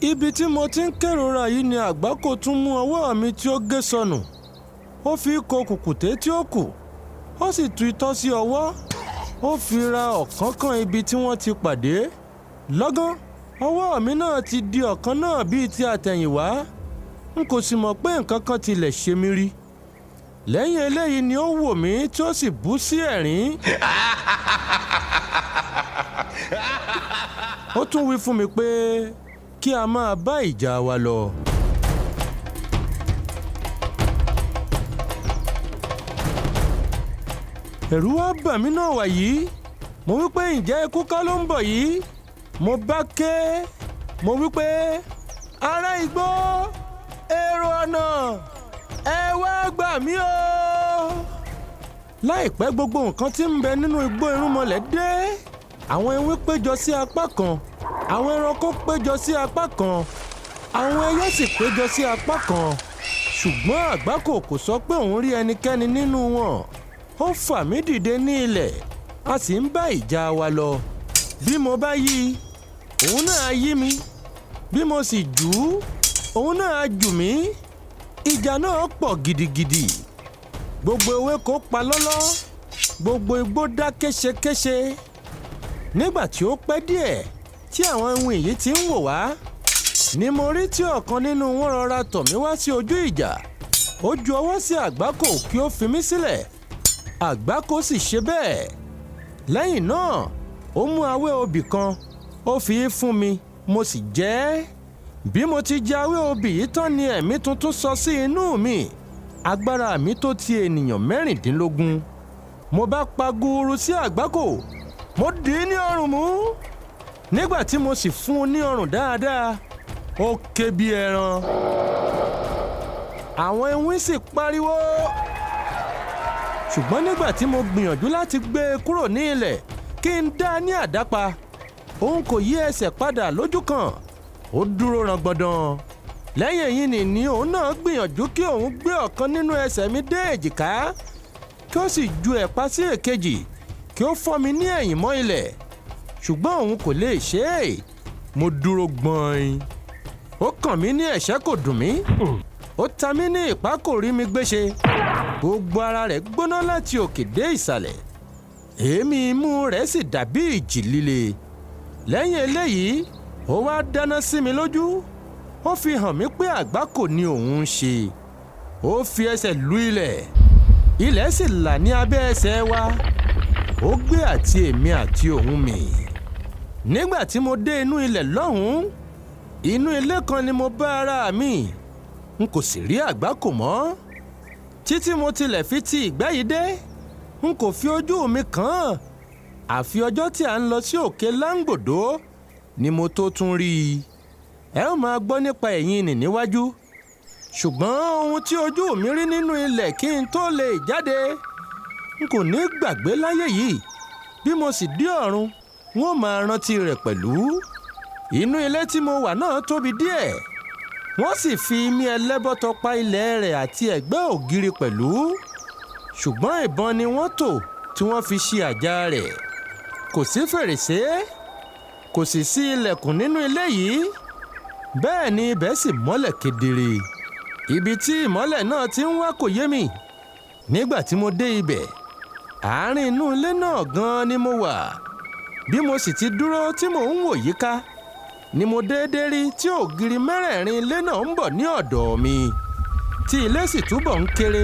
Ibi tí mo ti ń kérora yìí ni àgbákò tún mú ọwọ́ mi tí ó gé sọnù. Ó fi ko kùkùté tí ó kù. Ó sì tu itọ́ sí ọwọ́. Ó fi ra ọ̀kánkán ibi tí wọ́n ti pàdé. Lọ́gán, ọwọ́ mi náà ti di ọ̀kan náà bíi ti àtẹ̀yìnwá. N kò sì mọ̀ pé nǹkan kan tilẹ̀ ṣe mí rí. Lẹ́yìn eléyìí ni ó wò mí tí ó sì bú sí ẹ̀rín. Ó tún wí fún mi pé kí a máa bá ìjà wa lọ. Ẹ̀rù wá bà mí náà wàyí. Mo wí pé ǹjẹ́ ikú kọ́ ló ń bọ̀ yìí? Mo bá ké. Mo wí pé ará igbó, èrò ọ̀nà, ẹ wá gbà mí o. Láìpẹ́ gbogbo nǹkan tí ń bẹ nínú igbó irúnmọlẹ̀ dé. Àwọn ewé péjọ sí apá kan, àwọn ẹranko péjọ sí apá kan, àwọn ẹyẹ sì péjọ sí apá kan. Ṣùgbọ́n àgbákò kò sọ pé òun rí ẹnikẹ́ni nínú wọn. Ó fà mí dìde ní ilẹ̀, a sì ń bá ìjà wa lọ. Bí mo bá yí, òun náà yí mi. Bí mo sì jù ú, òun náà jù mí. Ìjà náà pọ̀ gidigidi. Gbogbo ewéko pa lọ́lọ́, gbogbo igbó dá kéṣekéṣe. Nígbà tí ó pẹ́ díẹ̀ tí àwọn ohun èyí tí ń wò wá, ni mo rí tí ọ̀kan nínú wọn rọra tọ̀ mí wá sí ojú ìjà. Ó ju ọwọ́ sí àgbákò kí ó fi mí sílẹ̀. Àgbákò sì ṣe bẹ́ẹ̀. Lẹ́yìn náà, ó mú awẹ́ obì kan, ó fi í fún mi, mo sì jẹ ẹ́. Bí mo ti jẹ awẹ́ obì yìí tán ni ẹ̀mí tuntun sọ sí inú mi. Agbára mi tó ti ènìyàn 16. Mo bá pa gúuru sí àgbákò, mo dì í ní ọrùn mú. Nígbà tí mo sì fún un ní ọrùn dáadáa, ó ké bí ẹran. Àwọn ewín sì pariwo. Ṣùgbọ́n nígbà tí mo gbìyànjú láti gbé e kúrò ní ilẹ̀ kí n dá a ní àdápa, òun kò yí ẹsẹ̀ padà lójú kan. Ó dúró rangbọ̀dàn. Lẹ́yìn èyí ni òun náà gbìyànjú kí òun gbé ọ̀kan nínú ẹsẹ̀ mi dé èjìká, kí ó sì ju ẹ̀pá sí èkejì, kí ó fọ́ mi ní ẹ̀yìn mọ́ ilẹ̀. Ṣùgbọ́n òun kò lè ṣe é. Mo dúró gbọ̀n. Ó kàn mí ní ẹ̀ṣẹ́ kò dùn mí. Ó ta mí ní ìpá kò rí mi gbéṣe. Gbogbo ara rẹ̀ gbóná láti òkè dé ìsàlẹ̀. Èémí imú rẹ̀ sì dàbí ìjì líle. Lẹ́yìn eléyìí, ó wá dáná sí mi lójú. Ó fi hàn mí pé àgbákò ni òun ń ṣe. Ó fi ẹsẹ̀ lu ilẹ̀. Ilẹ̀ sì là ní abẹ́ ẹsẹ̀ wa. Ó gbé àti èmi àti òun mì. Nígbà tí mo dé inú ilẹ̀ lọ́hùn-ún, inú ilé kan ni mo bá ara mi. N kò sì rí àgbákò mọ́. Títí mo tilẹ̀ fi ti ìgbẹ́ yìí dé, n kò fi ojú mi kàn án. Àfi ọjọ́ tí à ń lọ sí òkè Láńgbòdó ni mo tó tún rí i. Ẹ ó máa gbọ́ nípa ẹ̀yìn nì níwájú. Ṣùgbọ́n ohun tí ojú mi rí nínú ilẹ̀ kí n tó lè jáde, n kò ní gbàgbé láyé yìí. Bí mo sì dé ọ̀run, n ó máa rántí rẹ̀ pẹ̀lú. Inú ilé tí mo wà náà tóbi díẹ̀. Wọ́n sì fi imí ẹlẹ́bọ̀tọ̀ pa ilẹ̀ rẹ̀ àti ẹ̀gbẹ́ ògiri pẹ̀lú. Ṣùgbọ́n ìbọn ni wọ́n tò tí wọ́n fi ṣe àjà rẹ̀. Kò sí fèrèsé, kò sì sí ilẹ̀kùn nínú ilé yìí. Bẹ́ẹ̀ ni ibẹ̀ sì mọ́lẹ̀ kedere. Ibi tí ìmọ́lẹ̀ náà ti ń wá kò yé mi. Nígbà tí mo dé ibẹ̀, àárín inú ilé náà gan-an ni mo wà. Bí mo sì ti dúró tí mò ń wò yíká, ni mo déédéé rí tí ògiri mẹ́rẹ̀ẹ̀rin ilé náà ń bọ̀ ní ọ̀dọ̀ mi. Tí ilé sì túbọ̀ ń kéré,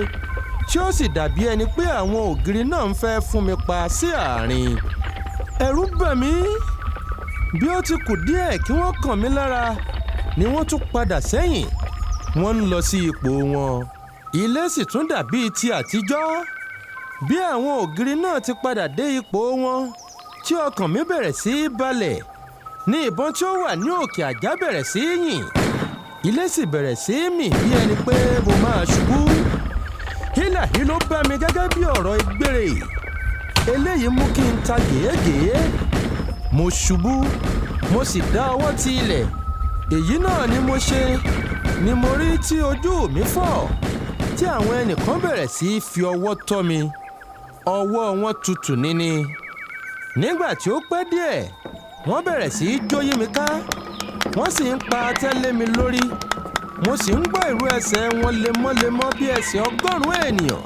tí ó sì dàbí ẹni pé àwọn ògiri náà ń fẹ́ fún mi pa sí àárín. Ẹ̀rù bà mí. Bí ó ti kù díẹ̀ kí wọ́n kàn mí lára, ni wọ́n tún padà sẹ́yìn. Wọ́n ń lọ sí ipò wọn. Ilé sì tún dàbí ti àtijọ́. Bí àwọn ògiri náà ti padà dé ipò wọn, tí ọkàn mi bẹ̀rẹ̀ sí í balẹ̀, ní ìbọn tí ó wà ní òkè àjà bẹ̀rẹ̀ sí í yìn. Ilé sì bẹ̀rẹ̀ sí í mì bí ẹni pé mo máa ṣubú. Hílàhí ló bá mi gẹ́gẹ́ bí ọ̀rọ̀ ìgbére. Eléyìí mú kí n ta gèégèé. Mo ṣubú, mo sì dá ọwọ́ ti ilẹ̀. Èyí náà ni mo ṣe, ni mo rí tí ojú mi fọ́, tí àwọn ẹnìkan bẹ̀rẹ̀ sí í fi ọwọ́ tọ́ mi. Ọwọ́ wọn tutù níní. Nígbà tí ó pẹ́ díẹ̀, wọ́n bẹ̀rẹ̀ sí í jó yí mi ká. wọ́n sì ń pa tẹ́lẹ̀ mi lórí. Mo sì ń gbọ́ ìró ẹsẹ̀ wọn lemọ́lemọ́ bí ẹsẹ̀ 100 ènìyàn.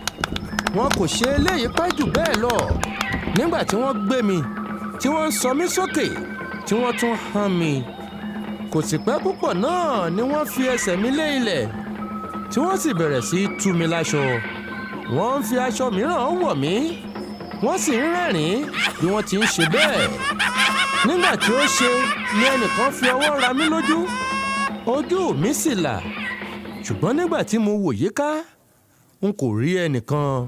Wọn kò ṣe eléyìí pẹ́ jù bẹ́ẹ̀ lọ. Nígbà tí wọ́n gbé mi, tí wọ́n ń sọ mí sókè, tí wọ́n tún hàn mí. Kò sì pẹ́ púpọ̀ náà ni wọ́n fi ẹsẹ̀ mi lé ilẹ̀, tí wọ́n sì bẹ̀rẹ̀ sí í tú mi láṣọ. Wọ́n ń fi aṣọ mìíràn wọ̀ mí, wọ́n sì ń rẹ́rìn-ín bí wọ́n ti ń ṣe bẹ́ẹ̀. Nígbà tí ó ṣe ni ẹnìkan fi ọwọ́ ra mí lójú, ojú mi sì là. Ṣùgbọ́n nígbà tí mo wò yíká, n kò rí ẹnìkan.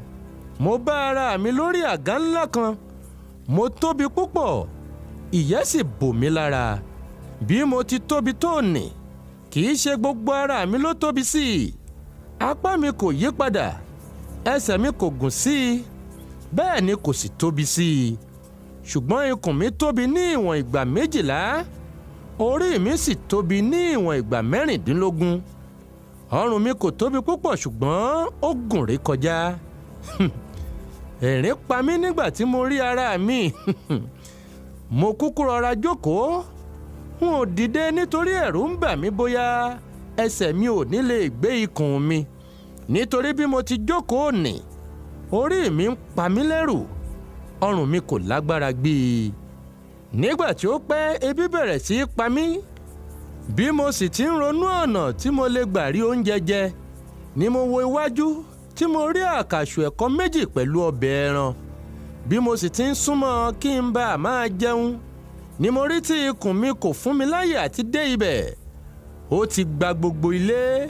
Mo bá ara mi lórí àga ńlá kan. Mo tóbi púpọ̀, ìyẹ́ sì bò mí lára. Bí mo ti tóbi tó nì, kì í ṣe gbogbo ara mi ló tóbi sí i. Apá mi kò yí padà, ẹsẹ̀ mi kò gùn sí i, bẹ́ẹ̀ ni kò sì tóbi sí i. Ṣùgbọ́n ikùn mi tóbi ní ìwọ̀n ìgbà 12, orí mi sì tóbi ní ìwọ̀n ìgbà 16. Ọrùn mi kò tóbi púpọ̀ ṣùgbọ́n ó gùn ré kọjá. Ẹ̀rín pa mí nígbà tí mo rí ara mi. Mo kúkú rọra jókòó. N ò dìde nítorí ẹ̀rù ń bà mí bóyá ẹsẹ̀ mi ò ní lè gbé ikùn mi. Nítorí bí mo ti jókòó nì, orí mi ń pa mí lẹ́rù, ọrùn mi kò lágbára gbé e. Nígbà tí ó pẹ́, ebi bẹ̀rẹ̀ sí í pa mí. Bí mo sì ti ń ronú ọ̀nà tí mo lè gbà rí oúnjẹ jẹ, ni mo wo iwájú tí mo rí àkàṣù ẹ̀kọ 2 pẹ̀lú ọbẹ̀ ẹran. Bí mo sì ti ń súnmọ́ kí n bá máa jẹun, ni mo rí tí ikùn mi kò fún mi láyè àti dé ibẹ̀. Ó ti gba gbogbo ilé.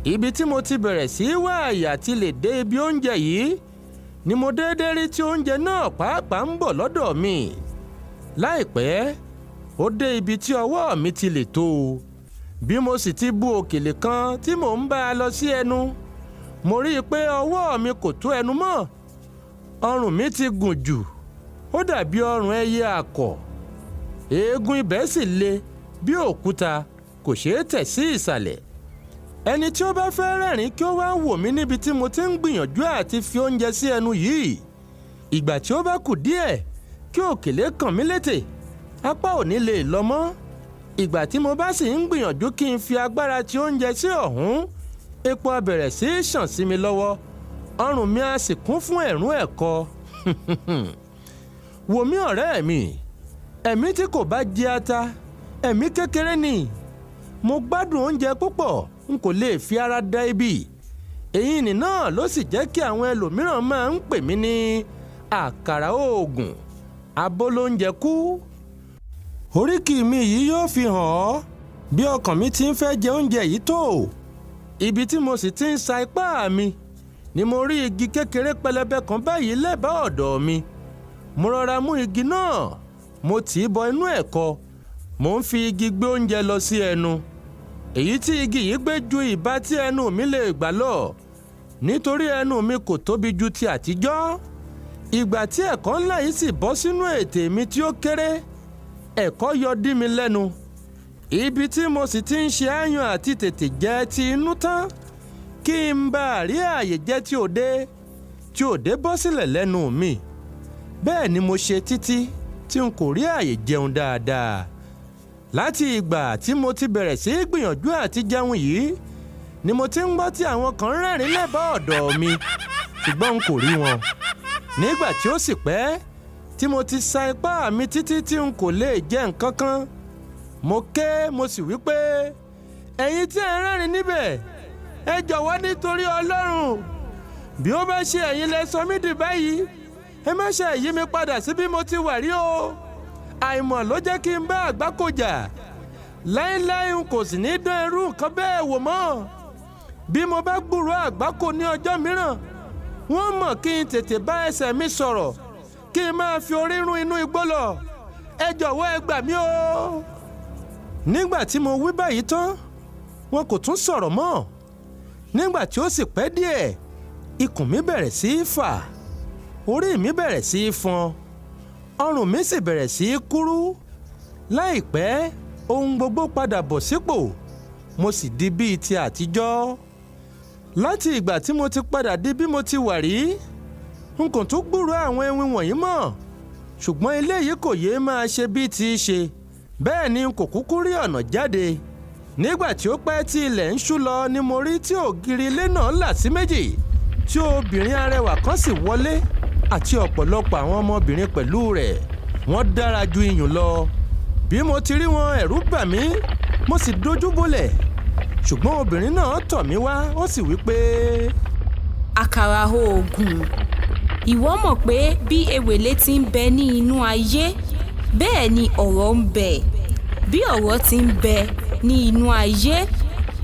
Ibi tí mo ti bẹ̀rẹ̀ sí í wá àyè àti lè dé ibi oúnjẹ yìí, ni mo déédé rí tí oúnjẹ náà pàápàá ń bọ̀ lọ́dọ̀ mi. Láìpẹ́, ó dé ibi tí ọwọ́ mi ti lè tó. Bí mo sì ti bu òkèlè kan tí mò ń bá a lọ sí ẹnu, mo rí i pé ọwọ́ mi kò tó ẹnu mọ́. Ọrùn mi ti gùn jù, ó dàbí ọrùn ẹyẹ àkọ̀. Eegun ibẹ̀ sì le bí òkúta, kò ṣeé tẹ̀ sí ìsàlẹ̀. Ẹni tí ó bá fẹ́ rẹ́rìn kí ó wá wò mí níbi tí mo ti ń gbìyànjú àti fi oúnjẹ sí ẹnu yìí. Ìgbà tí ó bá kù díẹ̀ kí òkèlè kàn mí létè, apá ò ní lè lọ mọ́. Ìgbà tí mo bá sì ń gbìyànjú kí n fi agbára ti oúnjẹ sí ọ̀hún, epo á bẹ̀rẹ̀ sí í ṣàn sí mi lọ́wọ́, ọrùn mi á sì kún fún ẹ̀rún ẹ̀kọ. Wò mí ọ̀rẹ́ mi, ẹ̀mí tí kò bá jẹ ata, ẹ̀mí kékeré ni. Mo gbádùn oúnjẹ púpọ̀, n kò lè fi ara dá ibi. Èyí nì náà ló sì jẹ́ kí àwọn ẹlòmíràn máa ń pè mí ní àkàrà oògùn, abolóúnjẹ kú. Oríkì mi yìí yóò fi hàn ọ́ bí ọkàn mi ti ń fẹ́ jẹ oúnjẹ yìí tó. Ibi tí mo sì ti ń sa ipá mi, ni mo rí igi kékeré pẹlẹbẹ kan báyìí lẹ́bàá ọ̀dọ̀ mi. Mo rọra mú igi náà, mo tì í bọ inú ẹ̀kọ. Mo ń fi igi gbé oúnjẹ lọ sí ẹnu. Èyí tí igi yìí gbé ju ìbá tí ẹnu mi lè gbà lọ, nítorí ẹnu mi kò tóbi ju ti àtijọ́. Ìgbà tí ẹ̀kọ ńlá yìí sì bọ́ sínú ètè mi tí ó kéré, ẹ̀kọ yọ dí mi lẹ́nu. Ibi tí mo sì ti ń ṣe áyàn àti tètè jẹ ti inú tán, kí n bá rí ààyè jẹ tí òde bọ́ sílẹ̀ lẹ́nu mi. Bẹ́ẹ̀ ni mo ṣe títí tí n kò rí ààyè jẹun dáadáa. Láti ìgbà tí mo ti bẹ̀rẹ̀ sí í gbìyànjú àti jẹun yìí, ni mo ti ń gbọ́ tí àwọn kan rẹ́rìn lẹ́bàá ọ̀dọ̀ mi, ṣùgbọ́n n kò rí wọn. Nígbà tí ó sì pẹ́ tí mo ti sa ipá mi títí tí n kò lè jẹ nǹkan kan, mo ké, mo sì wí pé, ẹ̀yin tí ẹ ń rẹ́rìn níbẹ̀, ẹ jọ̀wọ́ nítorí Ọlọ́run, bí ó bá ṣe ẹ̀yin lẹ sọ mí dì báyìí, ẹ má ṣe yí mi padà sí bí mo ti wà rí o. Àìmọ̀ ló jẹ́ kí n bá àgbákò jà. Láíláí n kò sì ní dán irú nǹkan bẹ́ẹ̀ wò mọ́. Bí mo bá gbúròó àgbákò ní ọjọ́ mìíràn, wọ́n mọ̀ kí n tètè bá ẹsẹ̀ mi sọ̀rọ̀, kí n máa fi orí rún inú igbó lọ. Ẹ jọ̀wọ́ ẹ gbà mí o. Nígbà tí mo wí báyìí tán, wọn kò tún sọ̀rọ̀ mọ́. Nígbà tí ó sì pẹ́ díẹ̀, ikùn mi bẹ̀rẹ̀ sí í fà, orí mi bẹ̀rẹ̀ sí í fọn, ọrùn mi sì bẹ̀rẹ̀ sí í kúrú. Láìpẹ́, ohun gbogbo padà bọ̀ sípò, mo sì di bíi ti àtijọ́. Láti ìgbà tí mo ti padà di bí mo ti wà rí, n kò tún gbúròó àwọn ewì wọ̀nyí mọ́. Ṣùgbọ́n eléyìí kò yéé máa ṣe bí ti ṣe. bẹ́ẹ̀ ni n kò kúkú rí ọ̀nà jáde. Nígbà tí ó pẹ́ tí ilẹ̀ ń ṣú lọ ni mo rí tí ògiri ilé náà là sí méjì, tí obìnrin arẹwà kan sì wọlé àti ọ̀pọ̀lọpọ̀ àwọn ọmọbìnrin pẹ̀lú rẹ̀. Wọ́n dára ju iyùn lọ. Bí mo ti rí wọn, ẹ̀rù bà mí, mo sì dojú bolẹ̀. Ṣùgbọ́n obìnrin náà tọ̀ mí wá, ó sì wí pé, àkàrà oògùn, ìwọ mọ̀ pé bí ewèlé ti ń bẹ ní inú ayé, bẹ́ẹ̀ ni ọ̀rọ̀ ń bẹ. Bí ọ̀rọ̀ ti ń bẹ ní inú ayé,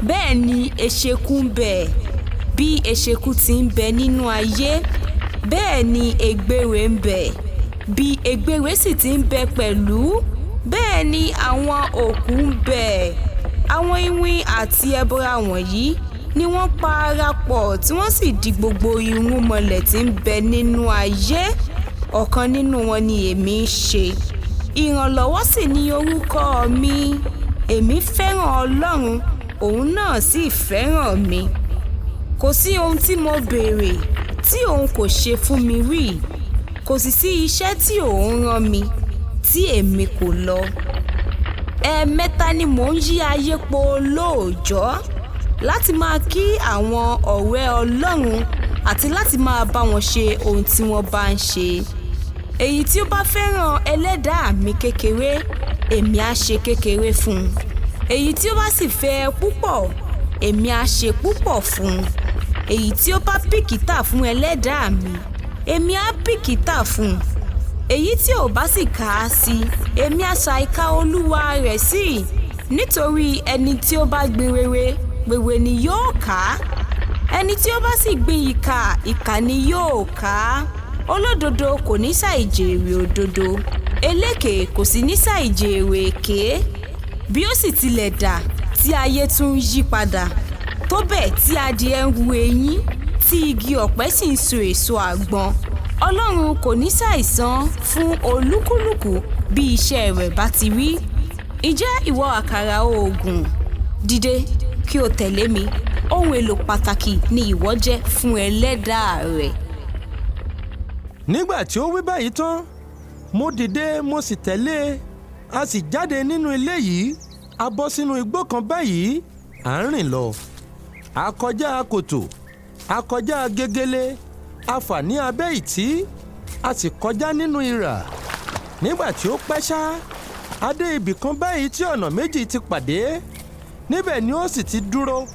bẹ́ẹ̀ ni eṣekú ń bẹ. Bí eṣekú ti ń bẹ nínú ayé, bẹ́ẹ̀ ni ègbèrè ń bẹ. Bí ègbèrè sì ti ń bẹ pẹ̀lú, bẹ́ẹ̀ ni àwọn òkú ń bẹ. Àwọn iwin àti ẹbọra wọ̀nyí ni wọ́n parapọ̀ tí wọ́n sì di gbogbo irúnmọlẹ̀ tí ń bẹ nínú ayé. Ọ̀kan nínú wọn ni èmi ń ṣe. Ìrànlọ́wọ́ sì ni orúkọ mi. Èmi fẹ́ràn Ọlọ́run, òun náà sì fẹ́ràn mi. Kò sí ohun tí mo béèrè tí òun kò ṣe fún mi rí. Kò sì sí iṣẹ́ tí òun rán mi tí èmi kò lọ. Ẹ̀ẹ̀mẹ́ta ni mò ń yí ayé po lóòjọ́ láti máa kí àwọn ọ̀rẹ́ Ọlọ́run àti láti máa bá wọn ṣe ohun tí wọ́n bá ń ṣe. Èyí tí ó bá fẹ́ràn ẹlẹ́dàá mi kékeré, èmi á ṣe kékeré fún un. Èyí tí ó bá sì fẹ́ púpọ̀, èmi á ṣe púpọ̀ fún un. Èyí tí ó bá bìkítà fún ẹlẹ́dàá mi, èmi á bìkítà fún un. Èyí tí ò bá sì kà á sí, èmi á ṣàìkà olúwa rẹ̀ sí. Nítorí ẹni tí ó bá gbin rere, rere ni yóò ká. Ẹni tí ó bá sì gbin ìkà, ìkà ni yóò ká. Olódodo kò ní ṣàìjèrè òdodo, eléké kò sì ní ṣàìjèrè èké. Bí ó sì tilẹ̀ dà tí ayé tún yí padà, tó bẹ́ẹ̀ tí adìẹ ń hu eyín, tí igi ọ̀pẹ sì ń so èso àgbọn, Ọlọ́run kò ní ṣàìsan fún olúkúlùkù bí iṣẹ́ rẹ̀ bá ti rí. Ǹjẹ́ ìwọ àkàrà oògùn, dìde kí o tẹ̀lé mi. Ohun èlò pàtàkì ni ìwọ jẹ́ fún ẹlẹ́dàá rẹ̀. Nígbà tí ó wí báyìí tán, mo dìde mo sì tẹ̀lé e. A sì jáde nínú ilé yìí, a bọ́ sínú igbó kan báyìí, à ń rìn lọ. A kọjá kòtò, a kọjá gegele, a fà ní abẹ́ ìtí, a sì kọjá nínú ìrà. Nígbà tí ó pẹ́ ṣá, a dé ibì kan báyìí tí ọ̀nà méjì ti pàdé. Níbẹ̀ ni ó sì ti dúró,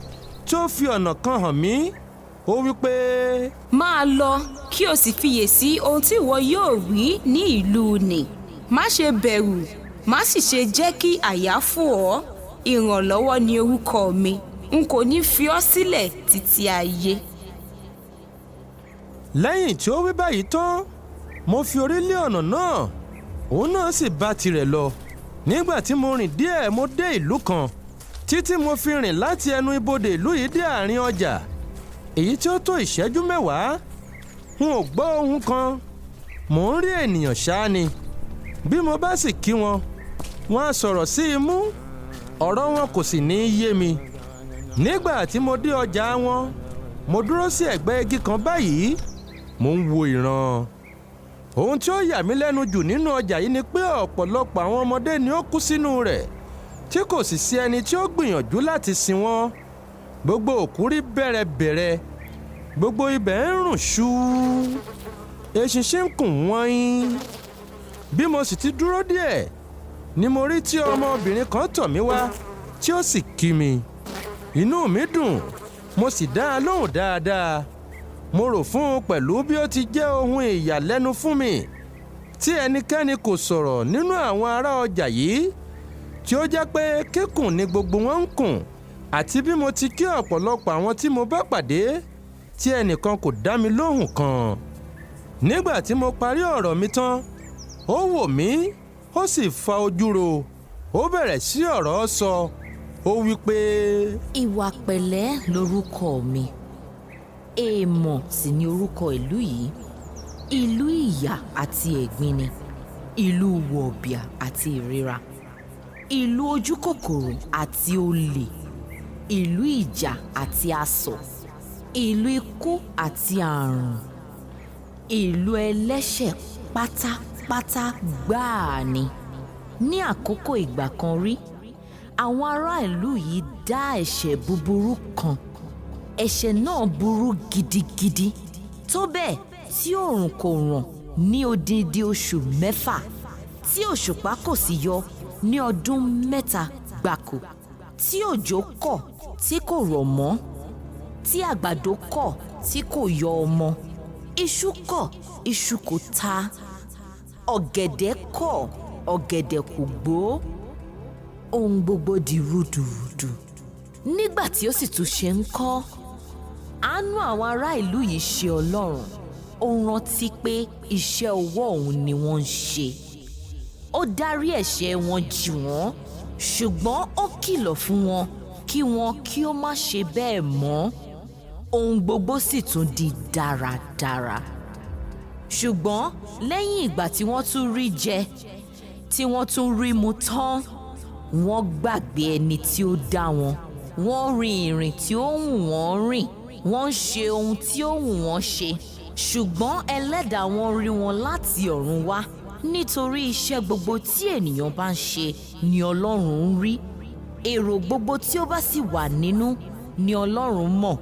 tí ó fi ọ̀nà kan hàn mí. Ó wí pé, máa lọ kí o sì fiyèsí ohun tí ìwọ yóò rí ní ìlú nì. Má ṣe bẹ̀rù, má sì ṣe jẹ́ kí àyà fò ọ́. Ìrànlọ́wọ́ ni orúkọ mi. N kò ní fi ọ́ sílẹ̀ títí ayé. Lẹ́yìn tí ó wí báyìí tán, mo fi orí lé ọ̀nà náà, òun náà sì bá tirẹ̀ lọ. Nígbà tí mo rìn díẹ̀, mo dé ìlú kan, títí mo fi rìn láti ẹnu ibodè ìlú yìí dé àárín ọjà, èyí tí ó tó ìṣẹ́jú 10. N ò gbọ́ ohun kan, mò ń rí ènìyàn ṣáá ni. Bí mo bá sì kí wọn, wọn á sọ̀rọ̀ sí imú, ọ̀rọ̀ wọn kò sì ní yé mi. Nígbà tí mo dé ọjà wọn, mo dúró sí ẹ̀gbẹ́ igi kan báyìí, mo ń wo ìran. Ohun tí ó yà mí lẹ́nu jù nínú ọjà yìí ni pé ọ̀pọ̀lọpọ̀ àwọn ọmọdé ni ó kú sínú rẹ̀, tí kò sì sí ẹni tí ó gbìyànjú láti sin wọ́n. Gbogbo òkú rí bẹ̀rẹ̀bẹ̀rẹ̀, gbogbo ibẹ̀ ń rùn ṣú, eṣinṣin ń kùn wọ́n. Bí mo sì ti dúró díẹ̀, ni mo rí tí ọmọbìnrin kan tọ̀ mí wá, tí ó sì kí mi. Inú mi dùn, mo sì dá a lóhùn dáadáa. Mo rò fún un pẹ̀lú bí ó ti jẹ́ ohun ìyàlẹ́nu fún mi tí ẹnikẹ́ni kò sọ̀rọ̀ nínú àwọn ará ọjà yìí, tí ó jẹ́ pé kíkùn ni gbogbo wọn ń kùn, àti bí mo ti kí ọ̀pọ̀lọpọ̀ àwọn tí mo bá pàdé tí ẹnìkan kò dá mi lóhùn kan. Nígbà tí mo parí ọ̀rọ̀ mi tán, ó wò mí, ó sì fa ojú ro, ó bẹ̀rẹ̀ sí ọ̀rọ̀ sọ. Ó wí pé, ìwà pẹ̀lẹ́ lorúkọ mi, èèmọ̀ sì ni orúkọ ìlú yìí. Ìlú ìyà àti ẹ̀gbin ni, ìlú wọ̀bìà àti ìríra, ìlú ojúkòkòrò àti olè, ìlú ìjà àti asọ̀, ìlú ikú àti àrùn, ìlú ẹlẹ́ṣẹ̀ pátápátá gbáà ni. Ní àkókò ìgbà kan rí, àwọn ará ìlú yìí dá ẹ̀ṣẹ̀ búburú kan. Ẹ̀ṣẹ̀ náà burú gidigidi tó bẹ́ẹ̀ tí oòrùn kò ràn ní odindi oṣù 6, tí òṣùpá kò sì yọ ní ọdún 3 gbáko, tí òjò kọ̀ tí kò rọ̀ mọ́, tí àgbàdo kọ̀ tí kò yọ ọmọ, iṣu kọ̀ iṣu kò ta, ọ̀gẹ̀dẹ̀ kọ̀ ọ̀gẹ̀dẹ̀ kò gbó. Ohun gbogbo di rúdurùdu. Nígbà tí ó sì tún ṣe ń kọ́, àánú àwọn ará ìlú yìí ṣe Ọlọ́run. Ó rántí pé iṣẹ́ ọwọ́ òun ni wọ́n ń ṣe. Ó dárí ẹ̀ṣẹ̀ wọn jì wọ́n, ṣùgbọ́n ó kìlọ̀ fún wọn kí ó má ṣe bẹ́ẹ̀ mọ́. Ohun gbogbo sì tún di dáradára. Ṣùgbọ́n lẹ́yìn ìgbà tí wọ́n tún rí jẹ, tí wọ́n tún rí mu tán, wọ́n gbàgbé ẹni tí ó dá wọn. Wọ́n rin ìrìn tí ó wù wọ́n rìn, wọ́n ń ṣe ohun tí ó wù wọ́n ṣe. Ṣùgbọ́n ẹlẹ́dàá wọn rí wọn láti ọ̀run wá, nítorí iṣẹ́ gbogbo tí ènìyàn bá ń ṣe ni Ọlọ́run ń rí. Èrò gbogbo tí ó bá sì wà nínú ni Ọlọ́run mọ̀.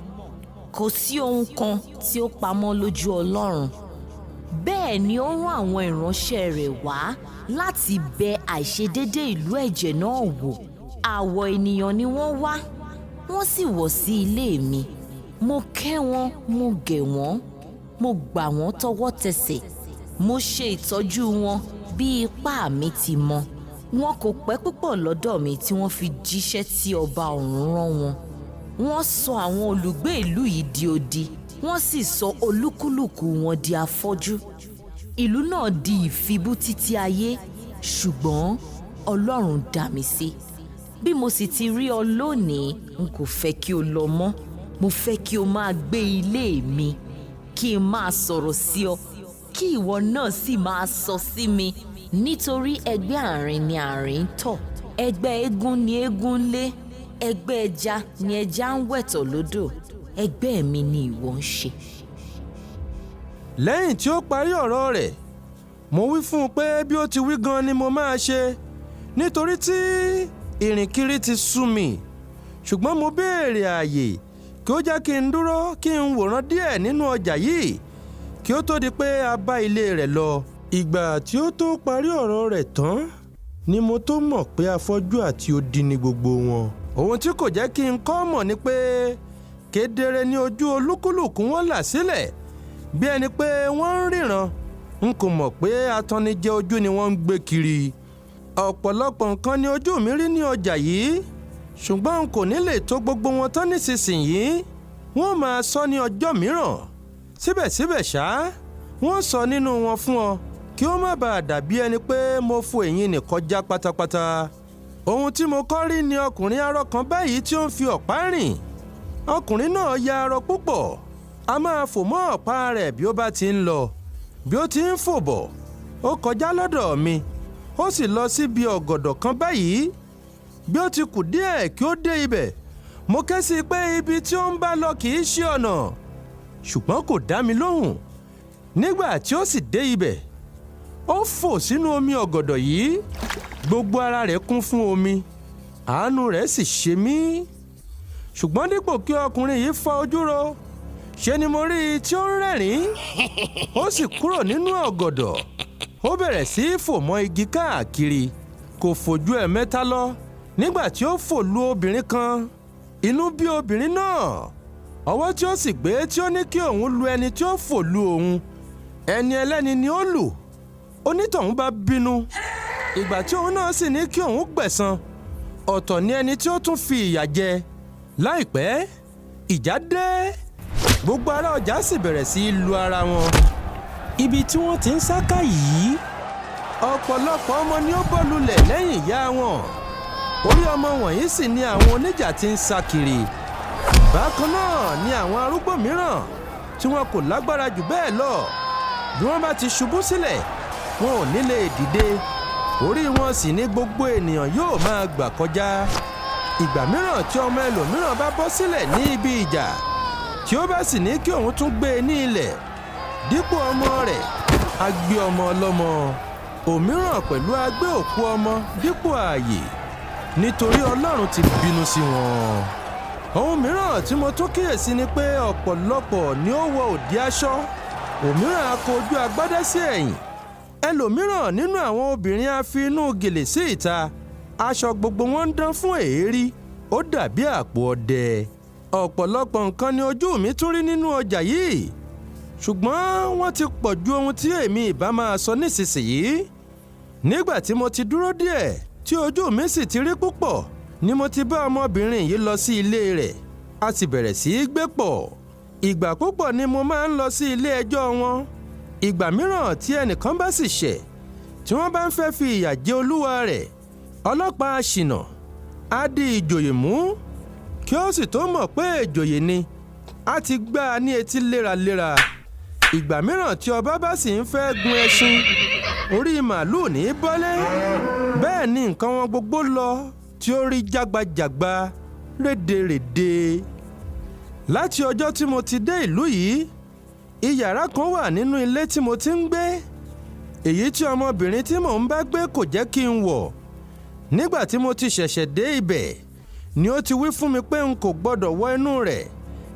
Kò sí ohun kan tí ó pamọ́ lójú Ọlọ́run. Bẹ́ẹ̀ ni ó rán àwọn ìránṣẹ́ rẹ̀ wá láti bẹ àìṣedéédé ìlú ẹ̀jẹ̀ náà wò. Àwọ̀ ènìyàn ni wọ́n wá, wọ́n sì wọ̀ sí ilé mi. Mo kẹ́ wọn, mo gẹ̀ wọ́n, mo gbà wọ́n tọwọ́ tẹsẹ̀. Mo ṣe ìtọ́jú wọn bí ipá mi ti mọ. Wọn kò pẹ́ púpọ̀ lọ́dọ̀ mi tí wọ́n fi jíṣẹ́ tí ọba ọ̀run rán wọn. Wọ́n sọ àwọn olùgbé ìlú yìí di odi, wọ́n sì sọ olúkúlùkù wọn di afọ́jú. Ìlú náà di ìfibú títí ayé, ṣùgbọ́n Ọlọ́run dá mi sí. Bí mo sì ti rí ọ lónìí, n kò fẹ́ kí o lọ mọ́. Mo fẹ́ kí o máa gbé ilé mi, kí n máa sọ̀rọ̀ sí ọ, kí ìwọ náà sì máa sọ sí mi. Nítorí ẹgbẹ́ àárín ni àárín ń tọ̀, ẹgbẹ́ eégún ni eégún ń lé, ẹgbẹ́ ẹja ni ẹja ń wẹ̀tọ̀ lódò. Ẹgbẹ́ mi ni ìwọ ń ṣe. Lẹ́yìn tí ó parí ọ̀rọ̀ rẹ̀, mo wí fún un pé bí ó ti wí gan ni mo máa ṣe, nítorí tí ìrìnkiri ti sú mi. Ṣùgbọ́n mo béèrè ààyè kí ó jẹ́ kí n dúró kí n wòran díẹ̀ nínú ọjà yìí kí ó tó di pé a bá ilé rẹ̀ lọ. Ìgbà tí ó tó parí ọ̀rọ̀ rẹ̀ tán ni mo tó mọ̀ pé afọ́jú àti odi ni gbogbo wọn. Ohun tí kò jẹ́ kí n kọ́ mọ̀ ni pé kedere ni ojú olúkúlùkù wọn là sílẹ̀ bí ẹni pé wọ́n ń ríran. N kò mọ̀ pé atannijẹ ojú ni wọ́n ń gbé kiri. Ọ̀pọ̀lọpọ̀ nǹkan ni ojú mi rí ní ọjà yìí, ṣùgbọ́n n kò ní lè tó gbogbo wọn tán nísinsìnyí. Wọ́n máa sọ ní ọjọ́ mìíràn. Síbẹ̀síbẹ̀ ṣá, wọ́n sọ nínú wọn fún ọ kí ó má bàa dàbí ẹni pé mo fò ẹ̀yìn nìkan já pátápátá. Ohun tí mo kọ́ rí ni ọkùnrin arọ kan báyìí tí ó ń fi ọ̀pá rìn. Ọkùnrin náà ya arọ púpọ̀. A máa fò mọ́ ọ̀pá rẹ̀ bí ó bá ti ń lọ. Bí ó ti ń fò bọ̀, ó kọjá lọ́dọ̀ mi. Ó sì lọ síbi ọ̀gọ̀dọ̀ kan báyìí. Bí ó ti kù díẹ̀ kí ó dé ibẹ̀, mo ké sí i pé ibi tí ó ń bá lọ kì í ṣe ọ̀nà. Ṣùgbọ́n kò dá mi lóhùn. Nígbà tí ó sì dé ibẹ̀, ó fò sínú omi ọ̀gọ̀dọ̀ yìí. Gbogbo ara rẹ̀ kún fún omi. Àánú rẹ̀ sì ṣe mí. Ṣùgbọ́n dípò kí ọkùnrin yìí fọ́ ojú ro, ṣe ni mo rí i tí ó ń rẹ́rìn-ín. Ó sì kúrò nínú ọ̀gọ̀dọ̀. Ó bẹ̀rẹ̀ sí í fò mọ́ igi káàkiri. Kò fò ju ẹ̀mẹ́ta lọ nígbà tí ó fò lu obìnrin kan. Inú bí obìnrin náà. Ọwọ́ tí ó sì gbé tí ó ní kí òun lu ẹni tí ó fò lu òun. Ẹni ẹlẹ́ni ni ó lù. Onítọ̀hún bá bínú. Ìgbà tí òun náà sì ní kí òun gbẹ̀san, ọ̀tọ̀ ni ẹni tí ó tún fi ìyà jẹ. Láìpẹ́, ìjà dé. Gbogbo ará ọjà sì bẹ̀rẹ̀ sí í lu ara wọn. Ibi tí wọ́n ti ń sáká yìí, ọ̀pọ̀lọpọ̀ ọmọ ni ó bọ́ lulẹ̀ lẹ́yìn ìyá wọn. Orí ọmọ wọ̀nyí sì ni àwọn oníjà ti ń sá kiri. Bákan náà ni àwọn arúgbó mìíràn tí wọn kò lágbára jù bẹ́ẹ̀ lọ. Bí wọ́n bá ti ṣubú sílẹ̀, wọn ò ní lè dìde. Orí wọn sì ni gbogbo ènìyàn yóò máa gbà kọjá. Ìgbà mìíràn tí ọmọ ẹlòmíràn bá bọ́ sílẹ̀ ní ibi ìjà, tí ó bá sì ní kí òun tún gbé e ní ilẹ̀, dípò ọmọ rẹ̀ á gbé ọmọ ọlọ́mọ. òmíràn pẹ̀lú agbé òkú ọmọ dípò ààyè nítorí Ọlọ́run ti bínú sí wọn. Ohun mìíràn tí mo tún kíyèsí ni pé ọ̀pọ̀lọpọ̀ ni ó wọ òdì aṣọ, òmíràn á kojú agbádá sí ẹ̀yìn, ẹlòmíràn nínú àwọn obìnrin á fi inú gèlè sí ìta, aṣọ gbogbo wọn ń dán fún èérí, ó dàbí àpò ọdẹ. Ọ̀pọ̀lọpọ̀ nǹkan ni ojú mi tún rí nínú ọjà yìí, ṣùgbọ́n wọ́n ti pọ̀ ju ohun tí èmi ìbá máa sọ nísinsìnyí. Nígbà tí mo ti dúró díẹ̀ tí ojú mi sì ti rí púpọ̀ ni mo ti bá ọmọbìnrin yìí lọ sí ilé rẹ̀, a sì bẹ̀rẹ̀ sí í gbé pọ̀. Ìgbà púpọ̀ ni mo máa ń lọ sí ilé ẹjọ́ wọn. Ìgbà mìíràn tí ẹnìkan bá sì ṣẹ̀, tí wọ́n bá ń fẹ́ fi ìyà jẹ olúwa rẹ̀, ọlọ́pàá aṣìnà á di ìjòyè mú, kí ó sì tó mọ̀ pé ìjòyè ni, á ti gbá a ní etí léraléra. Ìgbà mìíràn tí ọba bá sì ń fẹ́ gun ẹṣin, orí màálùú ní í bọ́lé. Bẹ́ẹ̀ ni nǹkan wọn gbogbo lọ tí ó rí jágbajàgba, rédèrèdè. Láti ọjọ́ tí mo ti dé ìlú yìí, iyàrá kan wà nínú ilé tí mo ti ń gbé, èyí tí ọmọbìnrin tí mò ń bá gbé kò jẹ́ kí n wọ̀. Nígbà tí mo ti ṣẹ̀ṣẹ̀ dé ibẹ̀ ni ó ti wí fún mi pé n kò gbọ́dọ̀ wọ inú rẹ̀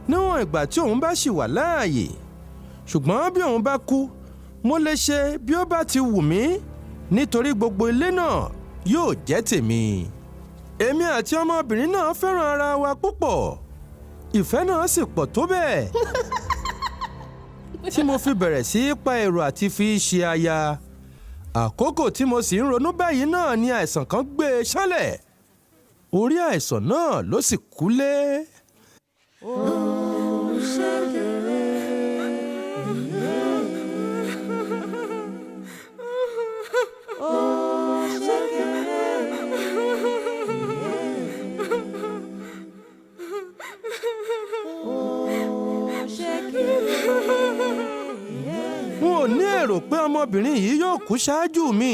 níwọ̀n ìgbà tí òun bá ṣì wà láàyè. Ṣùgbọ́n bí òun bá kú, mo lè ṣe bí ó bá ti wù mí, nítorí gbogbo ilé náà yóò jẹ́ tèmi. Èmi àti ọmọbìnrin náà fẹ́ràn ara wa púpọ̀, ìfẹ́ náà sì pọ̀ tó bẹ́ẹ̀ tí mo fi bẹ̀rẹ̀ sí í pa èrò àti fi ṣe aya. Àkókò tí mo sì ń ronú báyìí náà ni àìsàn kan gbé e ṣánlẹ̀. Orí àìsàn náà ló sì kú lé. N ò ní èrò pé ọmọbìnrin yìí yóò kú ṣáájú mi,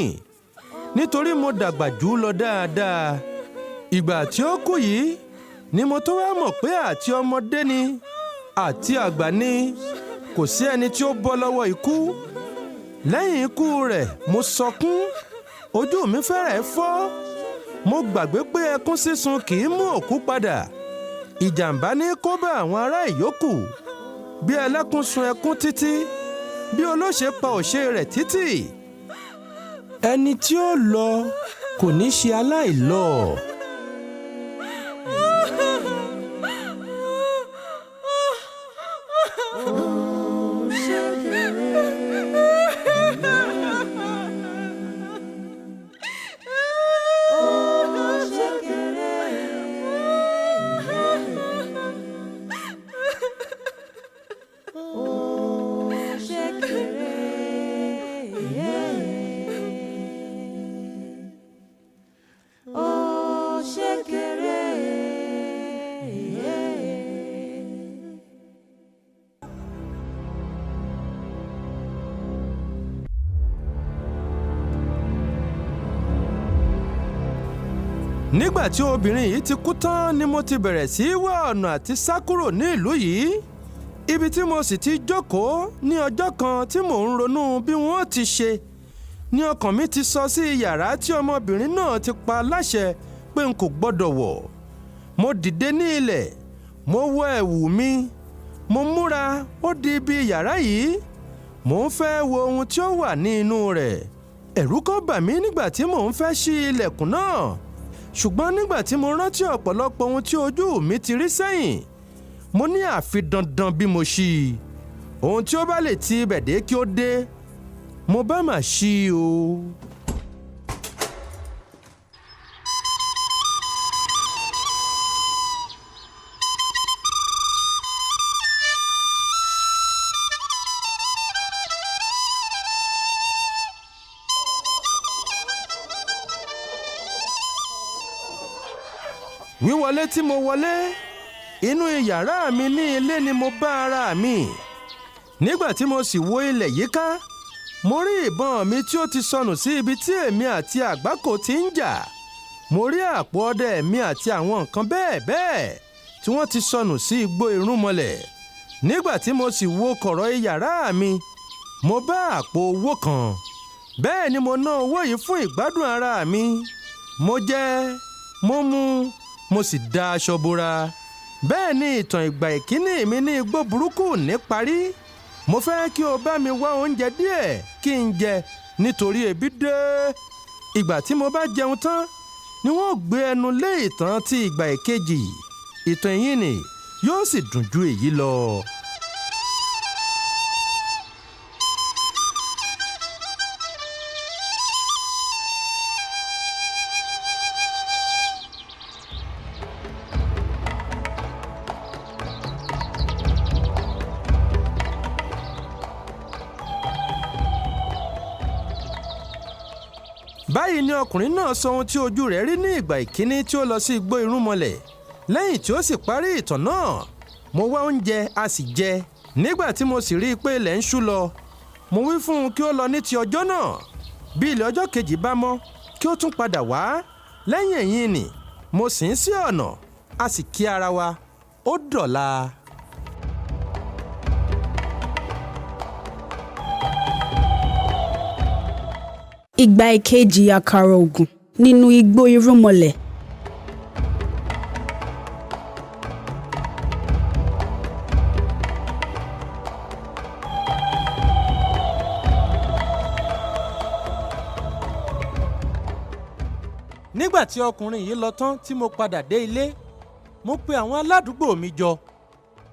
nítorí mo dàgbà jù ú lọ dáadáa. Ìgbà tí ó kú yìí ni mo tó wá mọ̀ pé àti ọmọdé ni àti àgbà ni, kò sí ẹni tí ó bọ́ lọ́wọ́ ikú. Lẹ́yìn ikú rẹ̀ mo sọkún, ojú mi fẹ́rẹ̀ẹ́ fọ́. Mo gbàgbé pé ẹkún sísun kì í mú òkú padà. Ìjàmbá ní kó bá àwọn ará ìyókù. Bí ẹlẹ́kún sun ẹkún títí, bí olóṣè pa òṣè rẹ̀ títì, ẹni tí ó lọ kò ní ṣe aláìlọ. Nígbà tí obìnrin yìí ti kú tán ni mo ti bẹ̀rẹ̀ sí í wá ọ̀nà àti sá kúrò ní ìlú yìí. Ibi tí mo sì ti jókòó ní ọjọ́ kan tí mò ń ronú bí wọ́n ti ṣe, ni ọkàn mi ti sọ sí yàrá tí ọmọbìnrin náà ti pa láṣẹ pé n kò gbọ́dọ̀ wọ̀. Mo dìde ní ilẹ̀, mo wọ ẹ̀wù mi, mo múra, ó di ibi yàrá yìí. Mò ń fẹ́ wo ohun tí ó wà ní inú rẹ̀. Ẹ̀rù kò bà mí nígbà tí mò ń fẹ́ ṣí ilẹ̀kùn náà. Ṣùgbọ́n nígbà tí mo rántí ọ̀pọ̀lọpọ̀ ohun tí ojú mi ti rí sẹ́yìn, mo ní àfi dandan bí mo ṣí i. Ohun tí ó bá lè ti ibẹ̀ dé kí ó dé, mo bá mà ṣí i o. Wíwọlé tí mo wọlé, inú yàrá mi ní ilé ni mo bá ara mi. Nígbà tí mo sì wo ilẹ̀ yíká, mo rí ìbọn mi tí ó ti sọnù sí ibi tí èmi àti àgbákò ti ń jà. Mo rí àpò ọdẹ mi àti àwọn nǹkan bẹ́ẹ̀ bẹ́ẹ̀ tí wọ́n ti sọnù sí igbó irúnmọlẹ̀. Nígbà tí mo sì wo kọ̀rọ̀ yàrá mi, mo bá àpò owó kan. bẹ́ẹ̀ ni mo ná owó yìí fún ìgbádùn ara mi. Mo jẹ, mo mu, mo sì da aṣọ bora. Bẹ́ẹ̀ ni ìtàn ìgbà ìkíní mi ní igbó burúkú ní parí. Mo fẹ́ kí o bá mi wá oúnjẹ díẹ̀ kí n jẹ nítorí ebi dé. Ìgbà tí mo bá jẹun tán ni wọ́n gbé ẹnu lé ìtàn ti ìgbà ìkejì. Ìtàn yìí ni yóò sì dùn ju èyí lọ. Báyìí ni ọkùnrin náà sọ ohun tí ojú rẹ̀ rí ní ìgbà ìkíní tí ó lọ sí igbó irúnmọlẹ̀. Lẹ́yìn tí ó sì parí ìtàn náà, mo wá oúnjẹ a sì jẹ. Nígbà tí mo sì rí i pé ilẹ̀ ń ṣú lọ, mo wí fún un kí ó lọ ní ti ọjọ́ náà. Bí ilẹ̀ ọjọ́ kejì bá mọ́, kí ó tún padà wá. Lẹ́yìn èyí ni mo sì ń sí ọ̀nà, a sì kí ara wa. Ó dọ̀la. Ìgbà ìkejì àkàrà ògùn nínú igbó irúnmọlẹ̀. Nígbà tí ọkùnrin yìí lọ tán tí mo padà dé ilé, mo pe àwọn aládùúgbò mi jọ.